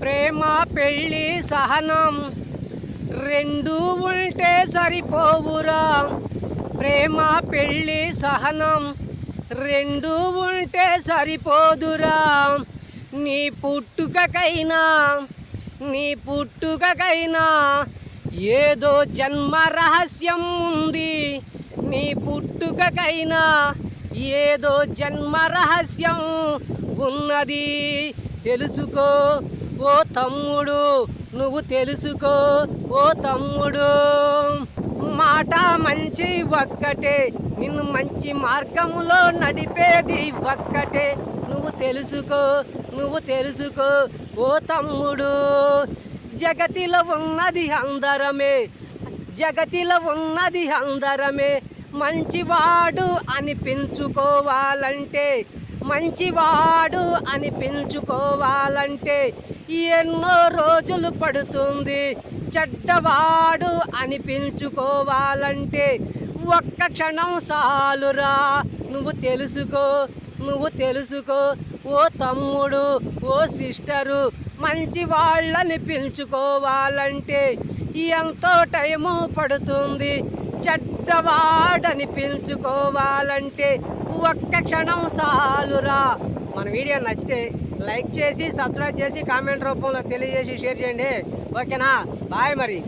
ప్రేమ పెళ్ళి సహనం రెండు ఉంటే సరిపోవురా. ప్రేమ పెళ్ళి సహనం రెండు ఉంటే సరిపోదురా. నీ పుట్టుకకైనా ఏదో జన్మ రహస్యం ఉంది. నీ పుట్టుకకైనా ఏదో జన్మ రహస్యం ఉన్నది. తెలుసుకో ఓ తమ్ముడు, నువ్వు తెలుసుకో ఓ తమ్ముడు. మాట మంచి ఒక్కటే, నిన్ను మంచి మార్గములో నడిపేది ఒక్కటే. నువ్వు తెలుసుకో ఓ తమ్ముడు. జగతిలో ఉన్నది అందరమే. మంచివాడు అనిపించుకోవాలంటే ఎన్నో రోజులు పడుతుంది. చెడ్డవాడు అనిపించుకోవాలంటే ఒక్క క్షణం సాలురా. నువ్వు తెలుసుకో ఓ తమ్ముడు, ఓ సిస్టరు. మంచి వాళ్ళని పిలుచుకోవాలంటే ఎంతో టైము పడుతుంది. చెడ్డవాడని పిలుచుకోవాలంటే ఒక్క క్షణం సాలురా. మన వీడియో నచ్చితే లైక్ చేసి, సబ్స్క్రైబ్ చేసి, కామెంట్ రూపంలో తెలియజేసి షేర్ చేయండి. ఓకేనా? బాయ్ మరి.